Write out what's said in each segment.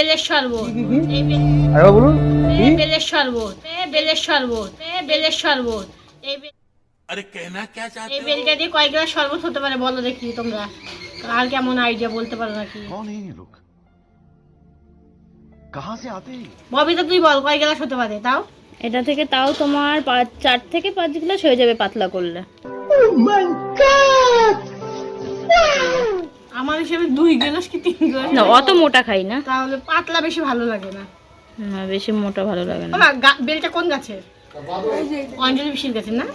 বেলের শরবত, আরে বলুন বেলের শরবত, বেলের শরবত, বেলের শরবত। अरे कहना क्या चाहते এই हो? বেলটা দিয়ে কয় গ্লাস শরবত হতে পারে বলো দেখি তোমরা, আর কেমন আইডিয়া বলতে পারো নাকি? कौन है ये लोग कहाँ से आते हैं ববিতা তুই বল কয় গ্লাস হতে পারে তাও? এটা থেকে তাও তোমার 4 থেকে 5 গ্লাস হয়ে যাবে পাতলা করলে। আমার হিসেবে 2 গ্লাস কি 3 গ্লাস? না অত মোটা খাই না, তাহলে পাতলা বেশি ভালো লাগে না। না বেশি মোটা ভালো লাগে না। বাবা বেলটা কোন গাছের? অঞ্জলি বিশির গাছের না?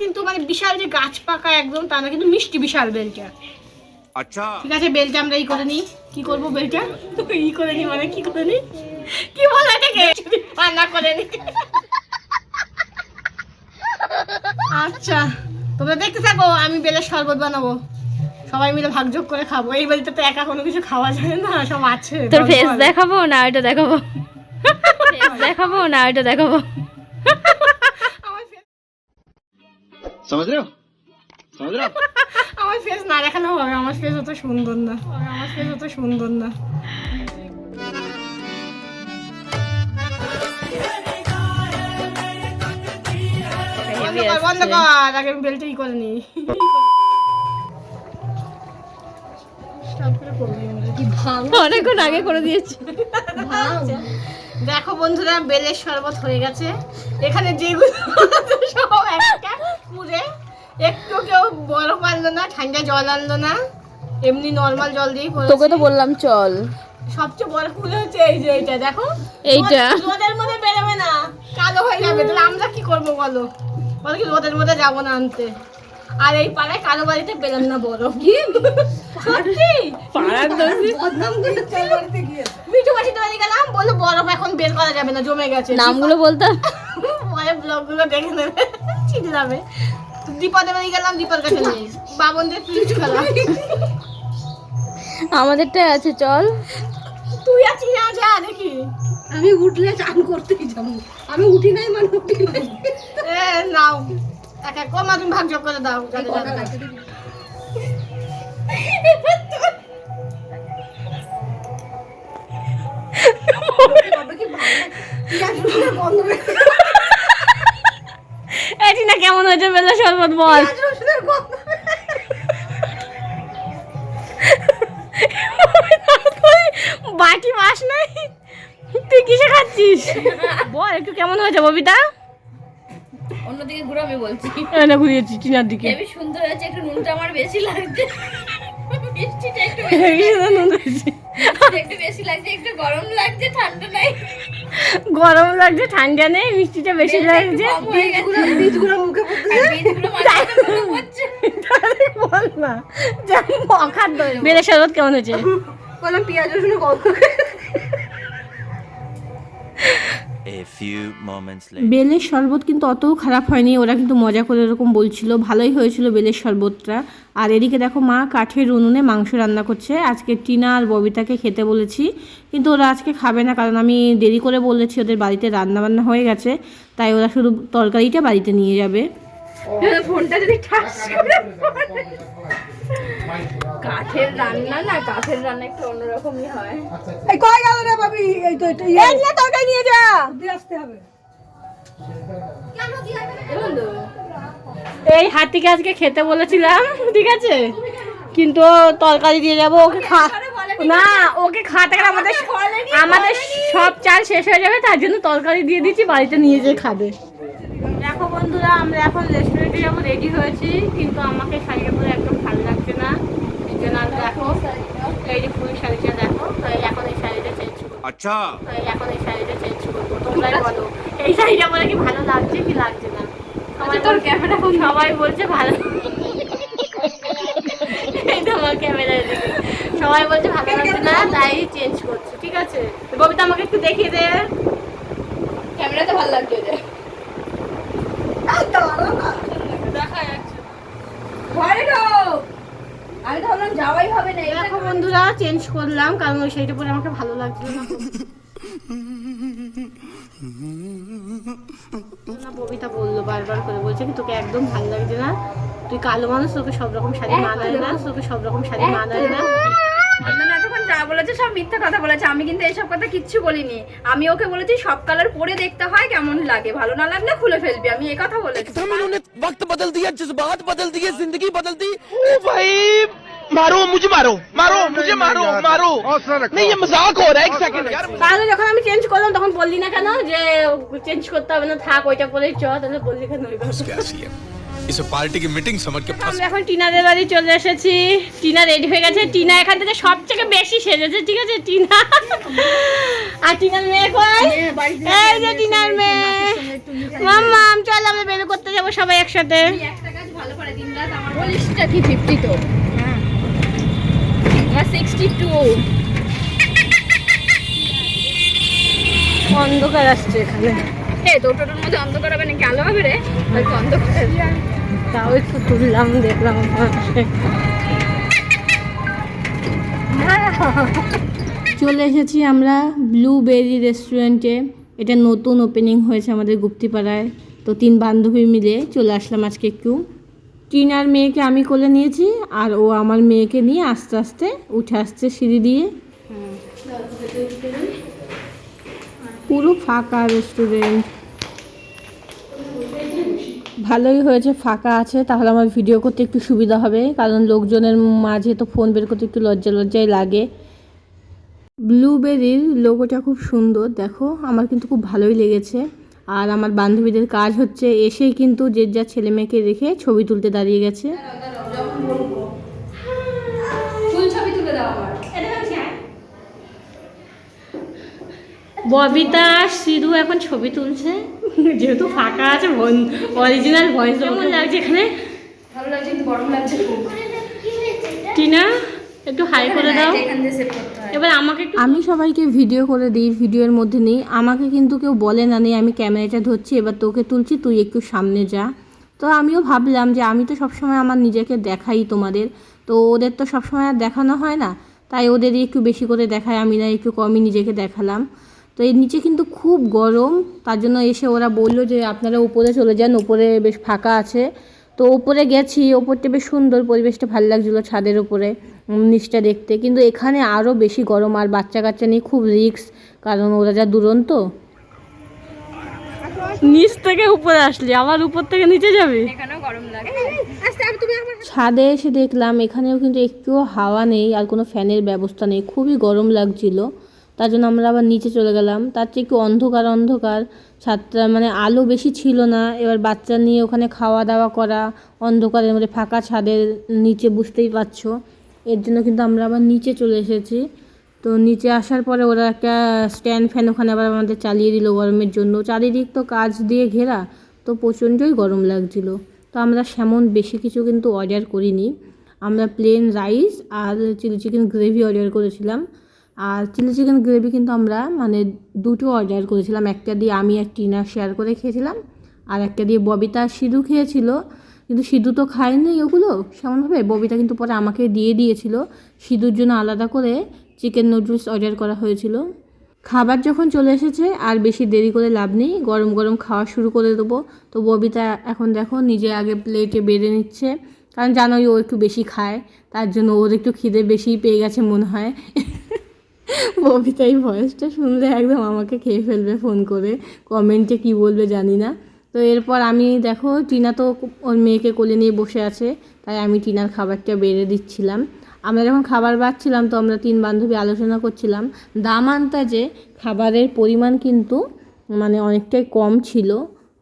কিন্তু মানে বিশাল যে গাছ পাকা একদম তা না, কিন্তু মিষ্টি বিশাল বেলটা। अच्छा ঠিক আছে বেলটা আমরা ই করে নিই। কি করবো বেলটা? ই করে নিই মানে কি করে নিই? কি বলা এটাকে? রান্না করে নিই। আচ্ছা তোমরা দেখতে থাকো, আমি বেলের শরবত বানাবো, সবাই মিলে ভাগযোগ করে খাবো। এই বেলটা তো একা কোনো কিছু খাওয়া যায় না, সব আছে। তোর ফেস দেখাবো না এটা দেখাবো? ফেস দেখাবো না এটা দেখাবো? আমার face- समझ रहे हो समझ रहे हो আমার ফেস না দেখালেও হবে, আমার ফেস অত সুন্দর না, আমার ফেস অত সুন্দর না। বন্ধ কর বন্ধ কর, আগে আমি বেলটা ই করে নিই। অনেকক্ষণ আগে করে দিয়েছি। দেখো বন্ধুরা বেলের শরবত হয়ে গেছে। এখানে যেগুলো সব একটা পুরে, একটু কেউ বরফ আনলো না, ঠান্ডা জল আনলো না, এমনি নর্মাল জল দিয়ে করেছে। তোকে তো বললাম চল। সবচেয়ে বড় ফুল হচ্ছে এই যে এইটা দেখো, এইটা? রোদের মধ্যে বেরোবে না, কালো হয়ে যাবে। তাহলে আমরা কি করবো বলো? বলো কি রোদের মধ্যে যাবো না আনতে? আর এই পাড়ায় কারো বাড়িতে পেলাম না বরফ। কি সত্যি পাড়ার দোষী। মিঠু মাসির বাড়ি গেলাম, বললো বরফ এখন বের করা যাবে না, জমে গেছে। নামগুলো বলতাম। পরে ব্লগগুলো দেখে নেবে, চিনে যাবে। দীপদের বাড়ি গেলাম, দীপর কাছে নেই, বাবনদের ফ্রিজ খেলা। আমাদেরটাই আছে চল। তুই আছিস না, যা দেখি। আমি উঠলে চান করতেই যাবো, আমি উঠি নাই মানে উঠি নাই। এ নাও এক এক কমা, তুমি ভাগ যোগ করে দাও যাতে যাতে থাকে। এই না কেমন হয়েছে বেলা শরবত বল? বাটি মাস নাই, তুই কিসে খাচ্ছিস? বল একটু কেমন হয়েছে ববিতা? অন্যদিকে ঘুরে আমি বলছি না ঘুরিয়েছি চিনার দিকে। হেবি সুন্দর আছে, একটু নুনটা আমার বেশি লাগছে, মিষ্টিটা একটু একটু বেশি লাগছে, একটু গরম লাগছে, ঠান্ডা নাই। গরম লাগছে ঠান্ডা নেই, মিষ্টিটা বেশি লাগছে। কম হয়ে গেছে, বীজগুলো মুখে পড়তে আর বীজগুলো মাঝে মাঝে পড়ছে। বল না অখাদ্য। বেলের শরবত কেমন হয়েছে? বললাম পেঁয়াজ রসুন গন্ধ। A few moments later বেলের শরবত কিন্তু অতও খারাপ হয়নি, ওরা কিন্তু মজা করে এরকম বলছিল, ভালোই হয়েছিল বেলের শরবতটা। আর এদিকে দেখো মা কাঠের উনুনে মাংস রান্না করছে। আজকে টিনা আর ববিতাকে খেতে বলেছি, কিন্তু ওরা আজকে খাবে না, কারণ আমি দেরি করে বলেছি ওদের বাড়িতে রান্না বান্না হয়ে গেছে, তাই ওরা শুধু তরকারিটা বাড়িতে নিয়ে যাবে। ফোনটা যদি ঠাস করে কাঠের রান্না না, কাঠের রান্না একটু অন্যরকমই হয়। এই কই গেল রে বাবি? এই তো এটা এই না তরকারি নিয়ে যা, দিয়ে আসতে হবে। এই হাতিকে আজকে খেতে বলেছিলাম, ঠিক আছে, কিন্তু ও তরকারি দিয়ে যাবো, ওকে না, ওকে খাওয়াতে গেলে আমাদের আমাদের সব চাল শেষ হয়ে যাবে, তার জন্য তরকারি দিয়ে দিচ্ছি, বাড়িতে নিয়ে যেয়ে খাবে। দেখো বন্ধুরা আমরা এখন রেস্টুরেন্টে যাবো, রেডি হয়েছি, কিন্তু আমাকে শাড়িটা পরে একদম ভালো লাগছে না, এই জন্য আমি দেখো এই যে ফুল শাড়িটা দেখো, তো এখন এই শাড়িটা চেঞ্জ করবো। अच्छा তো এখন এই শাড়িটা চেঞ্জ করবো, তোমরাই বলো এই শাড়িটা পরে কি ভালো লাগছে কি লাগছে না? তোর ক্যামেরা সবাই বলছে ভালো, এই তো আমার ক্যামেরায় দেখে সবাই বলছে ভালো লাগছে না, তাই চেঞ্জ করছি, ঠিক আছে? ববিতা আমাকে একটু দেখিয়ে দে। ক্যামেরাতে ভালো লাগছে যে দেখা যাচ্ছে। ঘরে ঢোক। আমি তো ভাবলাম যাওয়াই হবে না। দেখো বন্ধুরা চেঞ্জ করলাম, কারণ ওই শাড়িটা পরে আমাকে ভালো লাগছিল না। ববিতা বললো বারবার করে, বলছে কি তোকে একদম ভালো লাগছে না, তুই কালো মানুষ, তোকে সব রকম শাড়ি মানায় না, তোকে সব রকম শাড়ি মানায় না। এতক্ষণ বলেছে সব মিথ্যা কথা বলেছে, আমি কিন্তু এইসব কথা কিচ্ছু বলিনি। আমি ওকে বলেছি সব কালার পরে দেখতে হয় কেমন লাগে, ভালো না লাগলে খুলে ফেলবি, আমি এই কথা বলেছি। वक्त बदल दिया, जज्बात बदल दिए, जिंदगी बदल दी। ओ भाई मारो मुझे, मारो मारो मुझे, मारो मारो। नहीं ये मजाक हो रहा है, एक सेकंड यार। তাহলে যখন আমি চেঞ্জ করলাম তখন বললি না কেন যে চেঞ্জ করতে হবে না, থাক ওইটা পরেই চ, তাহলে বললি কেন ওই কথা? इसे पार्टी की मीटिंग समझ के আমরা এখন টিনাদের বাড়ি চলে এসেছি। টিনা রেডি হয়ে গেছে। টিনা এখান থেকে সবথেকে বেশি সেজেছে, ঠিক আছে টিনা। আর টিনার মেয়ে কই? এই যে টিনার মেয়ে। মাম্মাম চল আমরা বের করতে যাবো সবাই একসাথে। একটা কাজ ভালো করে দিন রাত আমার বলিসটা কি 50 তো, হ্যাঁ আমার 62। অন্ধকার আসছে এখানে। এই তো টোটোর মধ্যে অন্ধকার হবে নাকি আলো হবে রে? হয়তো অন্ধকার। তাও একটু তুললাম, দেখলাম চলে এসেছি আমরা ব্লুবেরি রেস্টুরেন্টে। এটা নতুন ওপেনিং হয়েছে আমাদের গুপ্তিপাড়ায়। তো 3 বান্ধবী মিলে চলে আসলাম আজকে একটু। টিনার মেয়েকে আমি কোলে নিয়েছি আর ও আমার মেয়েকে নিয়ে আস্তে আস্তে উঠে আসছে সিঁড়ি দিয়ে। পুরো ফাঁকা রেস্টুরেন্ট। ভালোই হয়েছে ফাঁকা আছে, তাহলে আমার ভিডিও করতে একটু সুবিধা হবে, কারণ লোকজনের মাঝে তো ফোন বের করতে একটু লজ্জাই লাগে। ব্লুবেরির লোগোটা খুব সুন্দর, দেখো আমার কিন্তু খুব ভালোই লেগেছে। আর আমার বান্ধবীদের কাজ হচ্ছে এসেই কিন্তু যে যা ছেলে মেয়েকে রেখে ছবি তুলতে দাঁড়িয়ে গেছে। ফুল ছবি তুলে দাও আমার। ববিতা সিধু এখন ছবি তুলছে, যেহেতু ফাঁকা আছে। অরিজিনাল ভয়েস কেমন লাগছে এখানে? ভালো লাগছে, কিন্তু গরম লাগছে খুব। টিনা একটু হাই করে দাও। এখান দিয়ে সেভ করতে হয়। এবার আমাকে আমি সবাইকে ভিডিও করে দিই, ভিডিওর মধ্যে নেই। আমাকে কিন্তু কেউ বলে না নেই, আমি ক্যামেরাটা ধরছি, এবার তোকে তুলছি, তুই একটু সামনে যা। তো আমিও ভাবলাম যে আমি তো সবসময় আমার নিজেকে দেখাই তোমাদের, তো ওদের তো সবসময় আর দেখানো হয় না, তাই ওদেরই একটু বেশি করে দেখায়, আমি না একটু কমই নিজেকে দেখালাম। তো এর নিচে কিন্তু খুব গরম, তার জন্য এসে ওরা বললো যে আপনারা উপরে চলে যান, উপরে বেশ ফাঁকা আছে। তো ওপরে গেছি, ওপরটা বেশ সুন্দর, পরিবেশটা ভালো লাগছিলো ছাদের উপরে নিচটা দেখতে। কিন্তু এখানে আরও বেশি গরম, আর বাচ্চা কাচ্চা নিয়ে খুব রিস্ক, কারণ ওরা যা দুরন্ত। নিচ থেকে উপরে আসলি, আবার উপর থেকে নিচে যাবে। এখানেও গরম লাগছে। আস্তে আর তুমি আমার ছাদে এসে দেখলাম এখানেও কিন্তু একটুও হাওয়া নেই, আর কোনো ফ্যানের ব্যবস্থা নেই, খুবই গরম লাগছিল। তার জন্য আমরা আবার নিচে চলে গেলাম। তার চেয়ে একটু অন্ধকার ছাদটা, মানে আলো বেশি ছিল না। এবার বাচ্চা নিয়ে ওখানে খাওয়া দাওয়া করা, অন্ধকারের মধ্যে ফাঁকা ছাদের নিচে, বুঝতেই পারছো। এর জন্য কিন্তু আমরা আবার নিচে চলে এসেছি। তো নিচে আসার পরে ওরা একটা স্ট্যান্ড ফ্যান ওখানে আবার আমাদের চালিয়ে দিল গরমের জন্য। চারিদিক তো কাচ দিয়ে ঘেরা, তো প্রচণ্ডই গরম লাগছিল। তো আমরা সেমন বেশি কিছু কিন্তু অর্ডার করিনি, আমরা প্লেন রাইস আর চিলি চিকেন গ্রেভি অর্ডার করেছিলাম। আর চিলি চিকেন গ্রেভি কিন্তু আমরা মানে 2টো অর্ডার করেছিলাম, একটা দিয়ে আমি আর টিনা শেয়ার করে খেয়েছিলাম, আর একটা দিয়ে ববিতা সিধু খেয়েছিল। কিন্তু সিধু তো খায়নি ওগুলো সেমনভাবে, ববিতা কিন্তু পরে আমাকে দিয়ে দিয়েছিল। সিধুর জন্য আলাদা করে চিকেন নুডলস অর্ডার করা হয়েছিল। খাবার যখন চলে এসেছে আর বেশি দেরি করে লাভ নেই, গরম গরম খাওয়া শুরু করে দেবো। তো ববিতা এখন দেখো নিজে আগে প্লেটে বেড়ে নিচ্ছে, কারণ জানোই ও একটু বেশি খায়, তার জন্য ওর একটু খিদে বেশিই পেয়ে গেছে মনে হয়। ববিতা এই ভয়েসটা শুনলে একদম আমাকে খেয়ে ফেলবে ফোন করে, কমেন্টে কি বলবে জানি না। তো এরপর আমি দেখো টিনা তো ওর মেয়েকে কোলে নিয়ে বসে আছে, তাই আমি টিনার খাবারটা বেড়ে দিচ্ছিলাম। আমরা যখন খাবার বাড়ছিলাম তো আমরা 3 বান্ধবী আলোচনা করছিলাম, দাম আন্দাজে খাবারের পরিমাণ কিন্তু মানে অনেকটাই কম ছিল।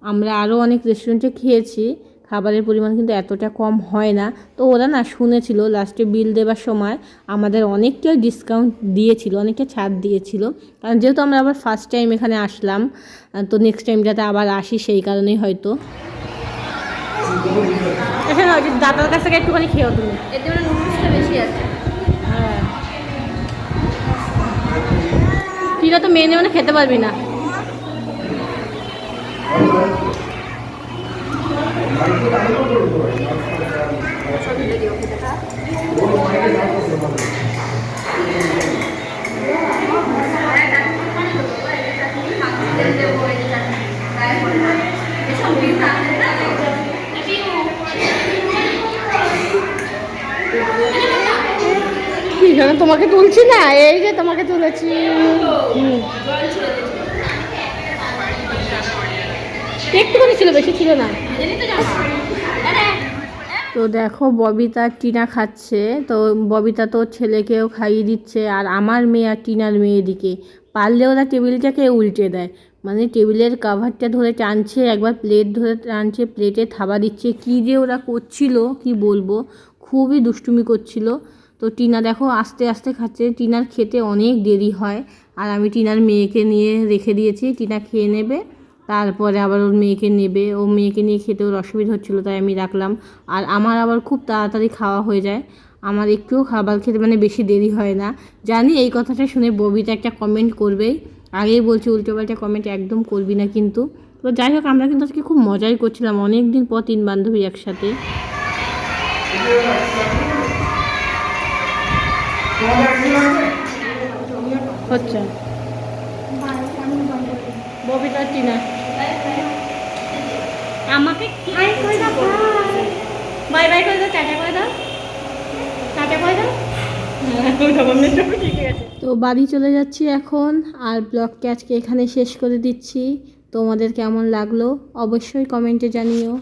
আমরা আরও অনেক রেস্টুরেন্টে খেয়েছি, খাবারের পরিমাণ কিন্তু এতটা কম হয় না। তো ওরা না শুনেছিল, লাস্টে বিল দেওয়ার সময় আমাদের অনেকটা ডিসকাউন্ট দিয়েছিল, অনেকটা ছাড় দিয়েছিল। কারণ যেহেতু আমরা আবার ফার্স্ট টাইম এখানে আসলাম, তো নেক্সট টাইম যাতে আবার আসি সেই কারণেই হয়তো। এখানে দাদার কাছ থেকে একটুখানি খেয়েও তুমি, এতে মানে নুডলসটা বেশি আছে। হ্যাঁ তুইরা তো মেনে মানে খেতে পারবি না। এখানে তো তোমাকে তুলছি না, এই যে তোমাকে তুলেছি। একটুখানি ছিল, বেশি ছিল না। তো দেখো ববিতা আর টিনা খাচ্ছে, তো ববিতা তো ছেলেকেও খাইয়ে দিচ্ছে, আর আমার মেয়ে আর টিনার মেয়েদিকে পারলে ওরা টেবিলটাকে উল্টে দেয়, মানে টেবিলের কাভারটা ধরে টানছে, একবার প্লেট ধরে টানছে, প্লেটে থাবা দিচ্ছে, কি যে ওরা করছিল কি বলবো, খুবই দুষ্টুমি করছিল। তো টিনা দেখো আস্তে আস্তে খাচ্ছে, টিনার খেতে অনেক দেরি হয়, আর আমি টিনার মেয়েকে নিয়ে রেখে দিয়েছি, টিনা খেয়ে নেবে, তারপরে আবার ওর মেয়েকে নেবে, ও মেয়েকে নিয়ে খেতে ওর অসুবিধা হচ্ছিলো, তাই আমি রাখলাম। আর আমার আবার খুব তাড়াতাড়ি খাওয়া হয়ে যায়, আমার একটুও খাবার খেতে মানে বেশি দেরি হয় না। জানি এই কথাটা শুনে ববিতা একটা কমেন্ট করবেই, আগেই বলছি উল্টোপাল্টা কমেন্ট একদম করবি না কিন্তু। তো যাই হোক, আমরা কিন্তু আজকে খুব মজাই করছিলাম, অনেক দিন পর 3 বান্ধবী একসাথে। আচ্ছা ববিতা টিনা আমাকে বাই করে দাও, বাই বাই করে দাও, টাটা করে দাও, টাটা করে দাও। তো বাড়ি চলে যাচ্ছি এখন, আর ব্লগকে আজকে এখানে শেষ করে দিচ্ছি। তোমাদের কেমন লাগলো অবশ্যই কমেন্টে জানিও।